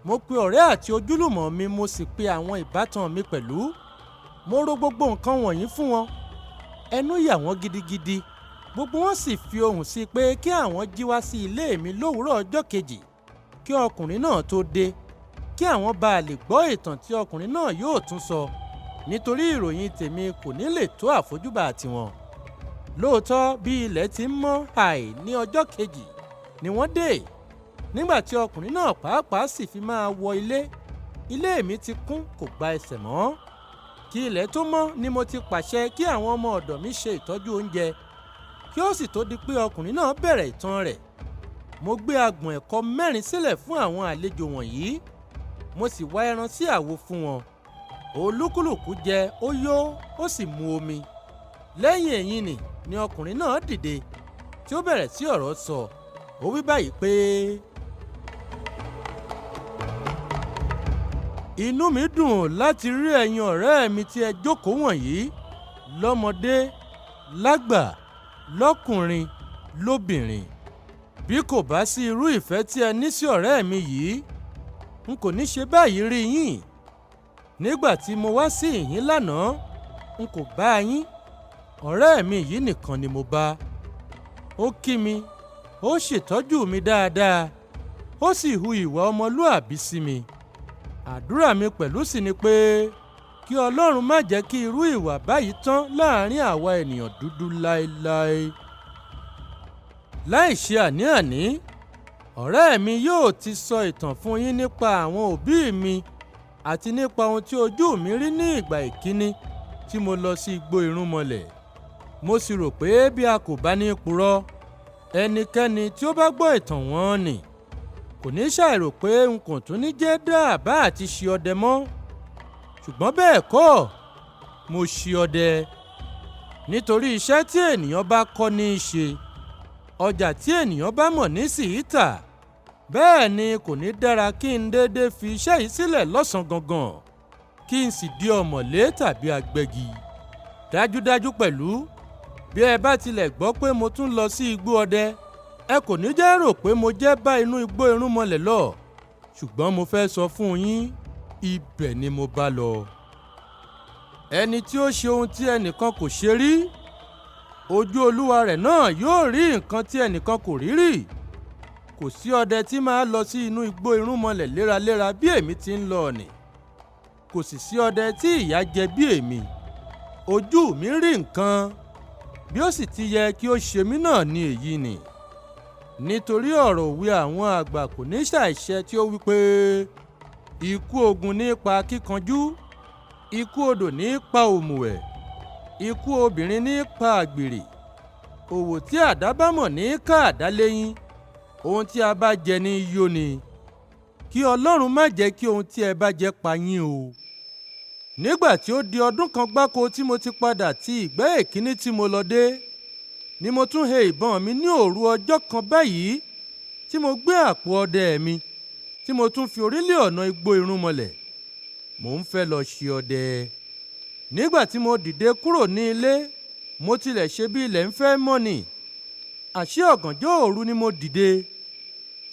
Mo pe ọ̀rẹ́ àti ojúlùmọ̀ mi, mo sì pe àwọn ìbátan mi pẹ̀lú. Mo rò gbogbo nǹkan wọ̀nyí fún wọn. Ẹnu yà wọ́n gidigidi. Gbogbo wọn sì fi ohùn sí pé kí àwọn jí wá sí ilé mi lówùúrọ̀ ọjọ́ kejì kí ọkùnrin náà tó dé, kí àwọn bá lè gbọ́ ìtàn tí ọkùnrin náà yóò tún sọ, nítorí ìròyìn tèmi kò ní lè tó àfojúbà tiwọn. Lóòótọ́ bí ilẹ̀ ti ń mọ́ àì ní ọjọ́ kejì ni wọ́n dé. Nígbà tí ọkùnrin náà pàápàá sì fi máa wọ ilé mi ti kún kò gba ẹsẹ̀ mọ́. Kí ilẹ̀ tó mọ́ ni mo ti pàṣẹ kí àwọn ọmọ ọ̀dọ̀ mi ṣe ìtọ́jú oúnjẹ, kí ó sì tó di pé ọkùnrin náà bẹ̀rẹ̀ ìtàn rẹ̀. Mo gbé agbọ̀n ẹ̀kọ 4 sílẹ̀ fún àwọn àlejò wọ̀nyí. Mo sì wá ẹran sí àwo fún wọn. Olúkúlùkù jẹ, ó yó, ó sì mu omi. Lẹ́yìn èyí ni ọkùnrin náà dìde tí ó bẹ̀rẹ̀ sí ọ̀rọ̀ sọ. Ó wí báyìí pé, inú mi dùn láti rí ẹ̀yin ọ̀rẹ́ mi tí ẹ jókòó wọ̀nyí, lọ́mọdé, lágbà, lọ́kùnrin, lóbìnrin. Bí kò bá sí irú ìfẹ́ tí ẹ ní sí ọ̀rẹ́ mi yìí, n kò ní ṣe báyìí rí yín. Nígbà tí mo wá sí ìhín lánàá, n kò bá yín. Ọ̀rẹ́ mi yìí nìkan ni mo bá. Ó kí mi, ó ṣètọ́jú mi dáadáa, ó sì hu ìwà ọmọlúàbí sí mi. Àdúrà mi pẹ̀lú sì ni pé kí Ọlọ́run má jẹ́ kí irú ìwà báyìí tán láàrin àwa ènìyàn dúdú láéláé. Láì ṣe àní-àní, ọ̀rẹ́ mi yóò ti sọ ìtàn fún yín nípa àwọn òbí mi àti nípa ohun tí ojú mi rí ní ìgbà ìkíní tí mo lọ sí igbó irúnmọlẹ̀. Mo sì rò pé bí a kò bá ní purọ́, ẹnikẹ́ni tí ó bá gbọ́ ìtàn wọn nì kò ní ṣàìrò pé n kò tún ní jẹ́ dáàbá àti ṣe ọdẹ mọ́. Ṣùgbọ́n bẹ́ẹ̀ kọ́, mo ṣe ọdẹ. Nítorí iṣẹ́ tí ènìyàn bá kọ́ ní í ṣe, ọjà tí ènìyàn bá mọ̀ ní sì í tà. Bẹ́ẹ̀ ni kò ní dára kí n déédéé fi iṣẹ́ yìí sílẹ̀ lọ́sàn-án gangan kí n sì di ọ̀mọ̀lé tàbí agbẹ́gi. Dájúdájú pẹ̀lú, bí ẹ bá tilẹ̀ gbọ́ pé mo tún lọ sí igbó ọdẹ, ẹ kò ní jẹ́ rò pé mo jẹ́ bá inú igbó irúnmọlẹ̀ lọ. Ṣùgbọ́n mo fẹ́ sọ fún yín, ibẹ̀ ni mo bá lọ. Ẹni tí ó ṣe ohun tí ẹnìkan kò ṣe rí, ojú olúwa rẹ̀ náà yóò rí nǹkan tí ẹnìkan kò rí rí. Kò sí ọdẹ tí máa lọ sí inú igbó irúnmọlẹ̀ léraléra bí èmi ti ń lọ nì. Kò sì sí ọdẹ tí ìyà jẹ bí èmi. Ojú mi rí nǹkan, bí ó sì ti yẹ kí ó ṣe mí náà ni èyí nì. Nítorí ọ̀rọ̀ òwe àwọn àgbà kò ní ṣàìṣẹ tí ó wí pé ikú ogun ní pa kíkanjú, ikú odò ní pa òmùwẹ̀, ikú obìnrin ní pa àgbèrè, òwò tí àdá bá mọ̀ ní ká àdá léyín, ohun tí a bá jẹ ní yó ni. Kí Ọlọ́run má jẹ́ kí ohun tí ẹ bá jẹ pa yín o. nígbà tí ó di ọdún kan gbáko tí mo ti padà ti ìgbẹ́ èkíní tí mo lọ dé ni mo tún he ìbọn mi ní òru ọjọ́ kan báyìí tí mo gbé àpò ọdẹ mi tí mo tún fi orílẹ̀ ọ̀nà igbó irúnmọlẹ̀. Mò ń fẹ́ lọ ṣe ọdẹ. Nígbà tí mo dìde kúrò ní ilé mo tilẹ̀ ṣe bí ilẹ̀ ń fẹ́ mọ́ ni. Àṣé ọ̀gànjọ́ òru ni mo dìde.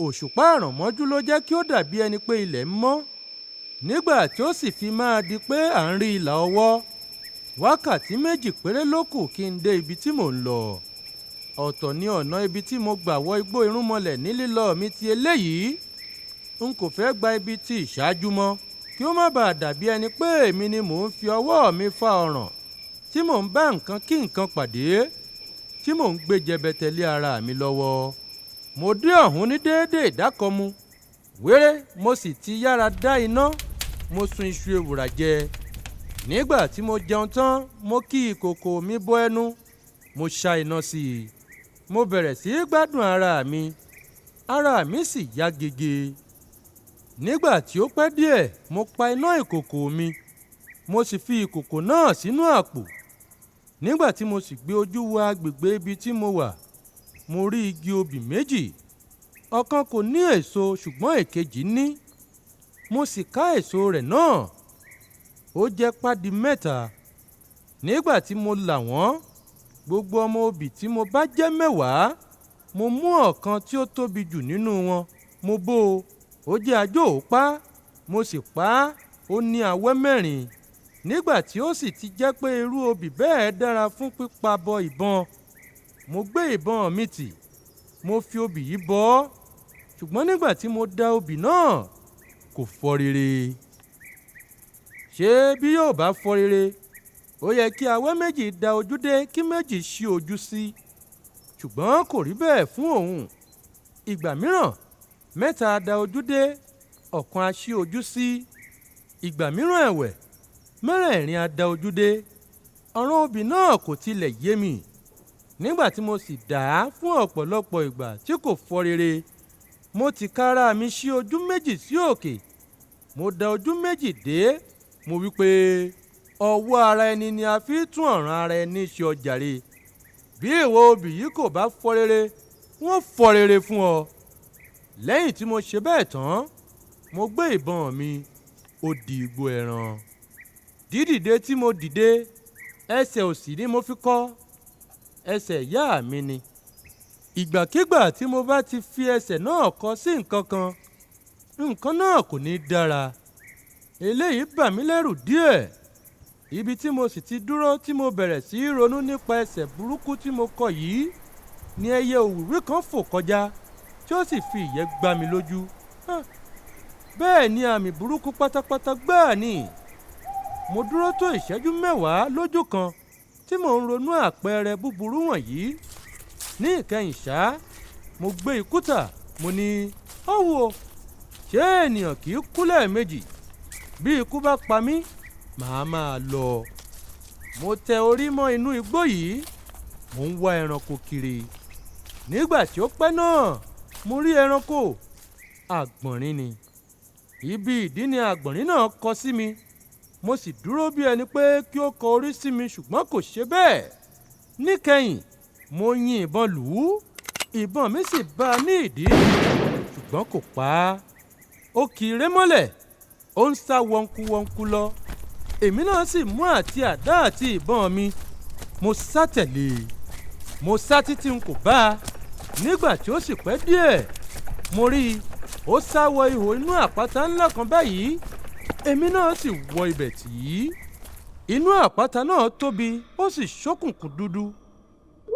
Òṣùpá àrànmọ́jú ló jẹ́ kí ó dàbí ẹni pé ilẹ̀ ń mọ́. Nígbà tí ó sì fi máa di pé à ń rí ìlà ọwọ́, wákàtí méjì péré ló kù kí n dé ibi tí mò ń lọ. Ọ̀tọ̀ ni ọ̀nà ibi tí mo gbà wọ igbó irúnmọlẹ̀ ní lílọ mi ti eléyìí. N kò fẹ́ gba ibi tí ìṣáájú mọ́ kí ó má bàa dàbí ẹni pé èmi ni mò ń fi ọwọ́ mi fa ọ̀ràn tí mò ń bá nǹkan kí nǹkan pàdé tí mò ń gbé jẹbẹtẹ lé ara mi lọ́wọ́. Mo dé ọ̀hún ní déédéé ìdákọ̀mu. Wéré mo sì ti yára dá iná. Mo sun iṣu ewùrà jẹ. Nígbà tí mo jẹun tán mo kí ìkòkò mi bọ ẹnu. Mo ṣá iná sí i. Mo bẹ̀rẹ̀ sí í gbádùn ara mi. Ara mi sì yá gègé. Nígbà tí ó pẹ́ díẹ̀ mo pa iná ìkòkò mi. Mo sì fi ìkòkò náà sínú àpò. Nígbà tí mo sì gbé ojú wo agbègbè ibi tí mo wà, mo rí igi obì méjì. Ọ̀kan kò ní èso ṣùgbọ́n èkejì ní. Mo sì ká èso rẹ̀ náà. Ó jẹ́ pádi mẹ́ta. Nígbà tí mo là wọ́n, gbogbo ọmọ obì tí mo bá jẹ́ 10, mo mú ọ̀kan tí ó tóbi jù nínú wọn. Mo bó o. Ó jẹ́ ajóòpá. Mo sì pa á. Ó ní awẹ́ 4. Nígbà tí ó sì ti jẹ́ pé irú obì bẹ́ẹ̀ dára fún pípa bọ ìbọn, mo gbé ìbọn mi tì. Mo fi obì yìí bọ ọ́. Ṣùgbọ́n nígbà tí mo da obì náà, kò fọ́ rere. Ṣé bí yóò bá fọ́ rere, ó yẹ kí awẹ́ 2 da ojú dé kí 2 ṣí ojú sí. Ṣùgbọ́n kò rí bẹ́ẹ̀ fún òun. Ìgbà mìíràn 3 da ojú dé, 1 á ṣí ojú sí. Ìgbà mìíràn ẹ̀wẹ̀ 4 á da ojú dé. Ọ̀ràn obì náà kò tilẹ̀ yé mi. Nígbà tí mo sì dà á fún ọ̀pọ̀lọpọ̀ ìgbà tí kò fọ́ rere, mo tìkára mi ṣí ojú 2 sí òkè. Mo da ojú 2 dé. Mo wí pé ọwọ́ ara ẹni ni a fi tún ọ̀ràn ara ẹni ṣe ọjàre. Bí ìwọ obì yìí kò bá fọ́ rere, wọ́n fọ́ rere fún ọ. Lẹ́yìn tí mo ṣe bẹ́ẹ̀ tán, mo gbé ìbọn mi. Ó di igbó ẹran. Dídìde tí mo dìde, ẹsẹ̀ òsì ni mo fi kọ́. Ẹsẹ̀ ìyá mi ni. Ìgbàkígbà tí mo bá ti fi ẹsẹ̀ náà kọ sí nǹkan kan, nǹkan náà kò ní dára. Eléyìí bà mí lẹ́rù díẹ̀. Ibi tí mo sì ti dúró tí mo bẹ̀rẹ̀ sí í ronú nípa ẹsẹ̀ burúkú tí mo kọ yìí ni ẹyẹ òwìwí kan fò kọjá tí ó sì fi ìyẹ́ gbá mi lójú. Bẹ́ẹ̀ ni àmì burúkú pátápátá gbáà ni. Mo dúró tó ìṣẹ́jú 10 lójú kan tí mò ń ronú àpẹẹrẹ búburú wọ̀nyí. Ní ìkẹyìn ṣá, mo gbé ìkútà. Mo ní, ọ̀wọ̀, ṣé ènìyàn kì í kú lẹ́ẹ̀mejì? Bí ikú bá pa mí, màá máa lọ. Mo tẹ orí mọ́ inú igbó yìí. Mo ń wá ẹranko kiri. Nígbà tí ó pẹ́ náà, mo rí ẹranko. Àgbọ̀nrín ni. Ibi ìdí ni àgbọ̀nrín náà kọ sí mi. Mo sì dúró bí ẹni pé kí ó kọ orí sí mi ṣùgbọ́n kò ṣe bẹ́ẹ̀. Níkẹyìn, mo yin ìbọn lù ú. Ìbọn mi sì bá a ní ìdí ṣùgbọ́n kò pa á. Ó kì í ré mọ́lẹ̀. Ó ń sá wọnkúwọnkú lọ. Èmi náà sì mú àti àdá àti ìbọn mi. Mo sá tẹ̀lé e. Mo sá títí n kò bá a. Nígbà tí ó sì pẹ́ díẹ̀, mo rí i. Ó sá wọ ihò inú àpáta ńlá kan báyìí. Èmi náà sì wọ ibẹ̀ tì í. Inú àpáta náà tóbi, ó sì ṣókùnkùn dúdú.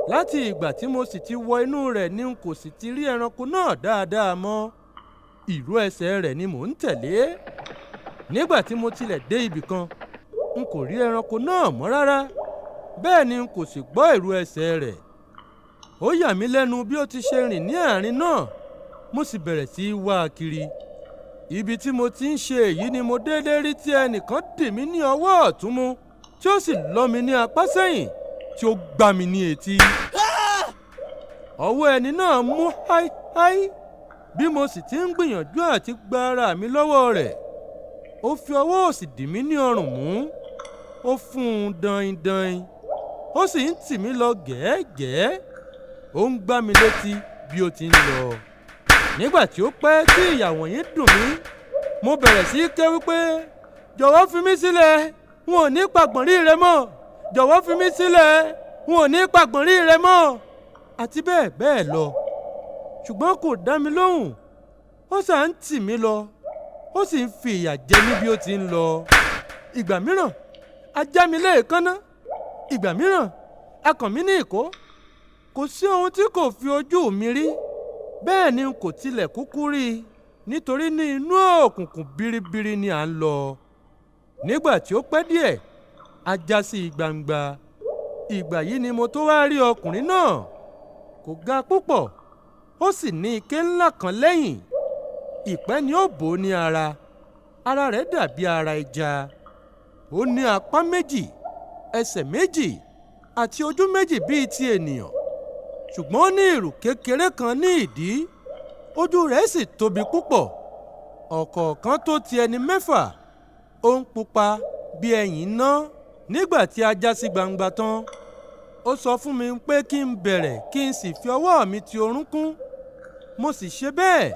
Láti ìgbà tí mo sì ti wọ inú rẹ̀ ni n kò sì ti rí ẹranko náà dáadáa mọ́. Ìró ẹsẹ̀ rẹ̀ ni mò ń tẹ̀lé. Nígbà tí mo tilẹ̀ dé ibì kan, n kò rí ẹranko náà mọ́ rárá. Bẹ́ẹ̀ ni n kò sì gbọ́ ìró ẹsẹ̀ rẹ̀. Ó yà mí lẹ́nu bí ó ti ṣe rìn ní àárín náà. Mo sì bẹ̀rẹ̀ sí í wá a kiri. Ibi tí mo ti ń ṣe èyí ni mo déédéé rí tí ẹnìkan dì mí ní ọwọ́ ọ̀tún mú tí ó sì lọ́ mi ní apá sẹ́yìn tí ó gbá mi ní etí. Ọwọ́ ẹni náà mú háíháí. Bí mo sì ti ń gbìyànjú àti gba ara mi lọ́wọ́ rẹ̀, ó fi ọwọ́ òsì dì mí ní ọrùn mú. ó fún un dain-dain ó sì ń tì mí lọ gẹ́ẹ́gẹ́ẹ́ ó ń gbá mi létí bí ó ti ń lọ. nígbà tí ó pẹ́ tí ìyà wọ̀nyí dùn mí mo bẹ̀rẹ̀ sí í ké wípé jọ̀wọ́ fi mí sílẹ̀ n ò ní pàgbọ̀nrí rẹ mọ́, jọ̀wọ́ fi mí sílẹ̀ n ò ní pàgbọ̀nrí rẹ mọ́, àti bẹ́ẹ̀ bẹ́ẹ̀ lọ. ṣùgbọ́n kò dá mi lóhùn ó sà ń tì mí lọ ó sì ń fi ìyà jẹ mí bí ó ti ń lọ. ìgbà mìíràn a já mi léèkánná, ìgbà mìíràn a kàn mí ní ìkó. kò sí ohun tí kò fi ojú mi rí, bẹ́ẹ̀ ni n kò tilẹ̀ kúkú rí i nítorí ní inú òkùnkùn biribiri ni à ń lọ. nígbà tí ó pẹ́ díẹ̀ a já sí gbangba. ìgbà yìí ni mo tó wá rí ọkùnrin náà. kò ga púpọ̀ ó sì ní ike ńlá kan lẹ́yìn. ìpẹ́ ni ó bò ó ní ara rẹ̀ dàbí ara ẹja. ó ní apá méjì, ẹsẹ̀ méjì àti ojú méjì bíi ti ènìyàn, ṣùgbọ́n ó ní ìrù kékeré kan ní ìdí. ojú rẹ̀ sì tóbi púpọ̀, ọ̀kọ̀ọ̀kan tó ti ẹni mẹ́fà. ó ń pupa bí ẹyìn iná. nígbà tí a já sí gbangba tán ó sọ fún mi pé kí n bẹ̀rẹ̀ kí n sì fi ọwọ́ mi ti orúnkún. mo sì ṣe bẹ́ẹ̀.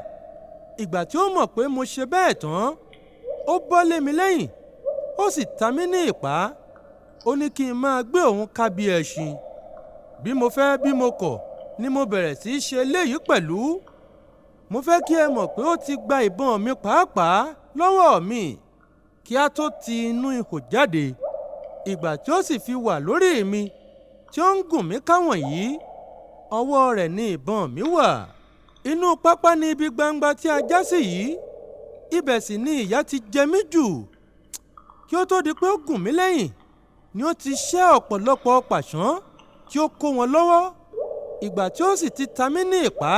ìgbà tí ó mọ̀ pé mo ṣe bẹ́ẹ̀ tán ó bọ́ lé mi lẹ́yìn ó sì ta mí ní ìpá. ó ní kí n máa gbé òun ká bí ẹṣin. bí mo fẹ́ bí mo kọ̀ ni mo bẹ̀rẹ̀ sí í ṣe eléyìí pẹ̀lú. mo fẹ́ kí ẹ mọ̀ pé ó ti gba ìbọn mi pàápàá lọ́wọ́ mi kí a tó ti inú ihò jáde. ìgbà tí ó sì fi wà lórí mi tí ó ń gùn mí káwọ̀n yìí ọwọ́ rẹ̀ ni ìbọn mi wà. inú pápá ni ibi gbangba tí a já sí yìí. ibẹ̀ sì ni ìyà ti jẹ mí jù. kí ó tó di pé ó gùn mí lẹ́yìn ni ó ti ṣẹ́ ọ̀pọ̀lọpọ̀ pàṣán tí ó kó wọn lọ́wọ́. ìgbà tí ó sì ti ta mí ní ìpá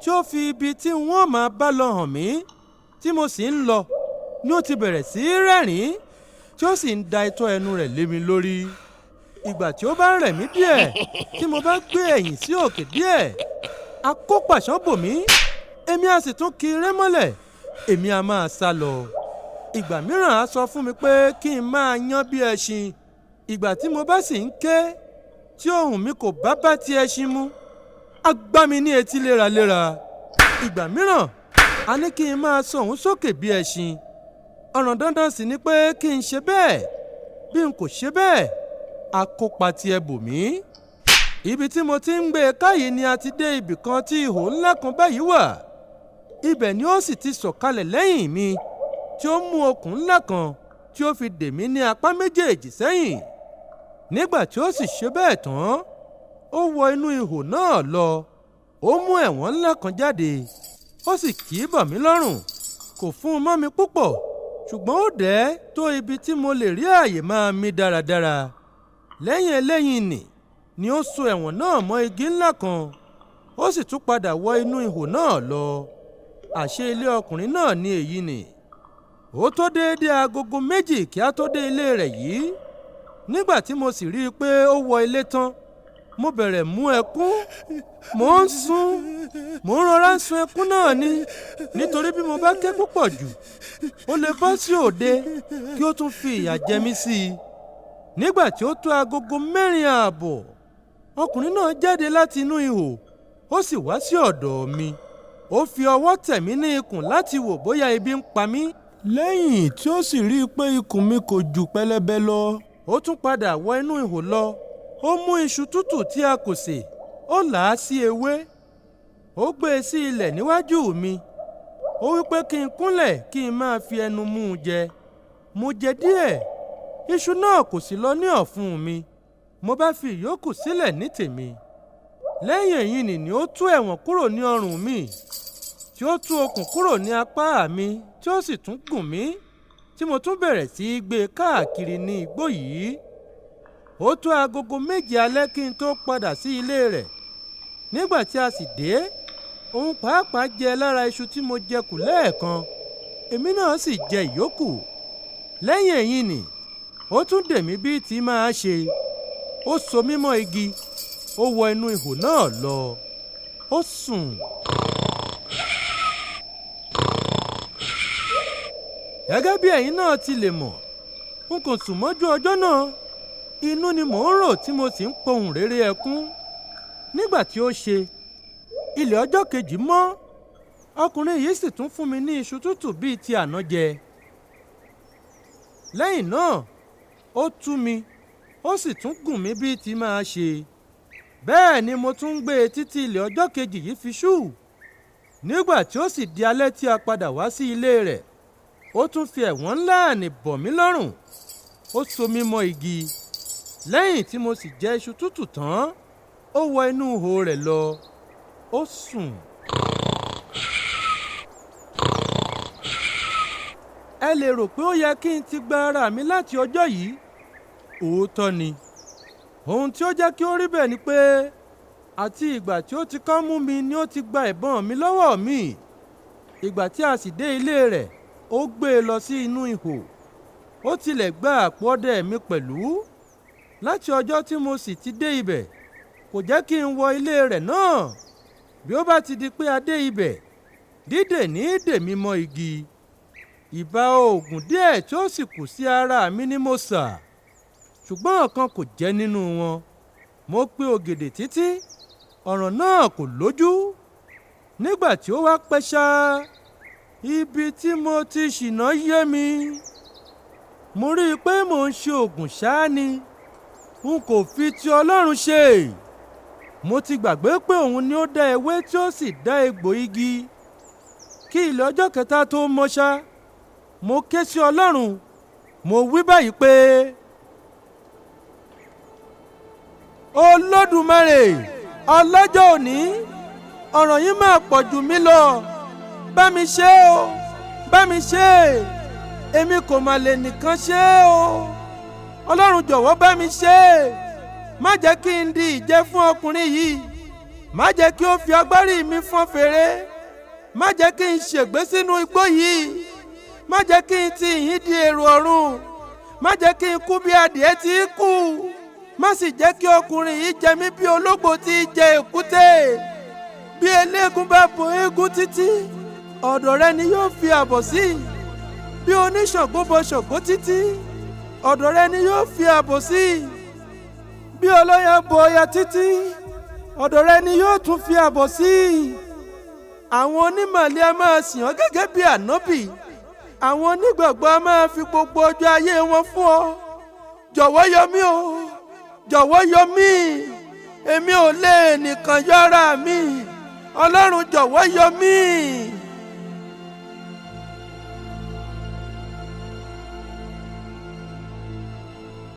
tí ó fi ibi tí wọ́n máa bá lọ hàn mí tí mo sì ń lọ ni ó ti bẹ̀rẹ̀ sí í rẹ́rìn-ín tí ó sì ń da itọ́ ẹnu rẹ̀ lé mi lórí. ìgbà tí ó bá ń rẹ̀ mí díẹ̀ tí mo bá gbé ẹ̀yìn sí òkè díẹ̀ a kó pàṣán bò mí èmi a sì tún ki iré mọ́lẹ̀ èmi a máa sá lọ. ìgbà mìíràn a sọ fún mi pé kí n máa yán bí ẹṣin. ìgbà tí mo bá sì ń ké tí ohùn mi kò bá ti ẹṣin mu a gbá mi ní etí léraléra. ìgbà mìíràn a ní kí n máa sọ òun sókè bí ẹṣin. ọ̀ràn dandan sì ni pé kí n ṣe bẹ́ẹ̀. bí n kò ṣe bẹ́ẹ̀ a kópa ti ẹ bò mí. ibi tí mo ti ń gbé e káyìí ni a ti dé ibì kan tí ihò ńlá kan báyìí wà. ibẹ̀ ni ó sì ti sọ̀kalẹ̀ lẹ́yìn mi tí ó mú okùn ńlá kan tí ó fi dè mí ní apá méjèèjì sẹ́yìn. nígbà tí ó sì ṣe bẹ́ẹ̀ tán ó wọ inú ihò náà lọ. ó mú ẹ̀wọ̀n ńlá kan jáde ó sì kì í bọ̀ mí lọ́rùn. kò fún un mọ́ mi púpọ̀ ṣùgbọ́n ó dẹ̀ tó ibi tí mo lè rí ààyè máa mí dáradára. lẹ́yìn eléyìí ni ó so ẹ̀wọ̀n náà mọ́ igi ńlá kan ó sì tún padà wọ inú ihò náà lọ. àṣé ilé ọkùnrin náà ni èyí ni. ó tó déédéé agogo 2 kí a tó dé ilé rẹ̀ yìí. nígbà tí mo sì rí i pé ó wọ ilé tán mo bẹ̀rẹ̀ mú ẹkún. mo ń rọra sun ẹkún náà ni nítorí bí mo bá ké púpọ̀ jù ó lè bọ́ sí òde kí ó tún fi ìyà jẹ mí sí i. nígbà tí ó tó agogo 4:30 ọkùnrin náà jáde láti inú ihò ó sì wá sí ọ̀dọ̀ mi. ó fi ọwọ́ tẹ̀ mí ní ikùn láti wò bóyá ebi ń pa mí. lẹ́yìn tí ó sì rí i pé ikùn mi kò jù pẹlẹbẹ lọ ó tún padà wọ inú ihò lọ. ó mú iṣu tútù tí a kò sè ó là á sí ewé ó gbé e sí ilẹ̀ níwájú mi. ó wí pé kí n kúnlẹ̀ kí n máa fi ẹnu mú un jẹ. mo jẹ díẹ̀ iṣu náà kò sì lọ ní ọ̀fun mi. mo bá fi ìyókù sílẹ̀ ní tèmi. lẹ́yìn èyí ni ó tú ẹ̀wọ̀n kúrò ní ọrùn mi tí ó tú okùn kúrò ní apá mi tí ó sì tún gùn mí tí mo tún bẹ̀rẹ̀ sí í gbé e káàkiri ní igbó yìí. ó tó agogo 7 alẹ́ kí n tó padà sí ilé rẹ̀. nígbà tí a sì dé òun pàápàá jẹ lára iṣu tí mo jẹ kù lẹ́ẹ̀kan èmi náà sì jẹ ìyókù. lẹ́yìn èyí ó tún dè mí bí tí máa ṣe. ó so mí mọ́ igi ó wọ inú ihò náà lọ ó sùn. gẹ́gẹ́ bí ẹ̀yin náà ti lè mọ̀ n kò sùn mọ́jú ọjọ́ náà. Inú ni mò ń rò tí mo sì ń pohùn réré ẹkún. Nígbà tí ó ṣe, ilẹ̀ ọjọ́ kejì mọ́. Ọkùnrin yìí sì tún fún mi ní iṣu tútù bíi ti àná jẹ. Lẹ́yìn náà, ó tú mi, ó sì tún gùn mí bíi ti máa ṣe. Bẹ́ẹ̀ ni mo tún ń gbé e títí ilẹ̀ ọjọ́ kejì yìí fi ṣú. Nígbà tí ó sì di alẹ́ tí a padà wá sí ilé rẹ̀, ó tún fi ẹ̀wọ̀n ńlá àní bọ̀ mí lọ́rùn. Ó so mí mọ́ igi. Lẹ́yìn tí mo sì jẹ iṣu tútù tán, ó wọ inú ihò rẹ̀ lọ. Ó sùn. Ẹ lè rò pé ó yẹ kí n ti gba ara mi láti ọjọ́ yìí. Òótọ́ ni. Ohun tí ó jẹ́ kí ó rí bẹ́ẹ̀ ni pé àti ìgbà tí ó ti kọ́ mú mi ni ó ti gba ìbọn mi lọ́wọ́ mi. Ìgbà tí a sì dé ilé rẹ̀, ó gbé e lọ sí inú ihò. Ó tilẹ̀ gba àpò ọdẹ mi pẹ̀lú. Láti ọjọ́ tí mo sì ti dé ibẹ̀, kò jẹ́ kí n wọ ilé rẹ̀ náà. Bí ó bá ti di pé a dé ibẹ̀, dídè ní dè mí mọ́ igi. Ìbá oògùn díẹ̀ tí ó sì kù sí ara mi ni mo sà. Ṣùgbọ́n ọ̀kan kò jẹ́ nínú wọn. Mo pe ògèdè títí, ọ̀ràn náà kò lójú. Nígbà tí ó wá pẹ́ ṣá, ibi tí mo ti ṣìnà yé mi. Mo rí i pé mò ń ṣe oògùn ṣáá ni. N kò fi ti Ọlọ́run ṣe. Mo ti gbàgbé pé òun ni ó dá ewé tí ó sì dá egbò igi. Kí ilẹ̀ ọjọ́ kẹta tó mọ́ ṣá, mo ké sí Ọlọ́run. Mo wí báyìí pé, Olódùmarè, ọlọ́jọ́ òní, ọ̀ràn yìí máa pọ̀ jù mí lọ. Bá mi ṣe o, bá mi ṣe. Èmi kò mà lè nìkan ṣe o. Ọlọ́run jọ̀wọ́ bá mi ṣe. Má jẹ́ kí n di ìjẹ fún ọkùnrin yìí. Má jẹ́ kí ó fi agbárí mi fọ́n fèrè. Má jẹ́ kí n ṣègbé sínú igbó yìí. Má jẹ́ kí n ti ìyín di èrò ọ̀run. Má jẹ́ kí n kú bí adìẹ ti kú. Má sì jẹ́ kí ọkùnrin yìí jẹ mí bí ológbò ti jẹ èkúté. Bí eléégún bá bo eégún títí, ọ̀dọ̀ rẹ ni yóò fi àbọ̀ sí. Bí oníṣàngó bo Ṣàngó títí, ọ̀dọ̀ rẹ ni yóò fi àbọ̀ sí. Bí ọlọ́ya bo Ọya títí, ọ̀dọ̀ rẹ ni yóò tún fi àbọ̀ sí. Àwọn onímọ̀lẹ́ a máa sìn ọ́ gẹ́gẹ́ bí ànábì. Àwọn onígbàgbọ́ a máa fi gbogbo ọjọ́ ayé wọn fún ọ. Jọ̀wọ́ yọ mí o, jọ̀wọ́ yọ mí. Èmi ò lè nìkan yọ ara mi. Ọlọ́run jọ̀wọ́ yọ mí.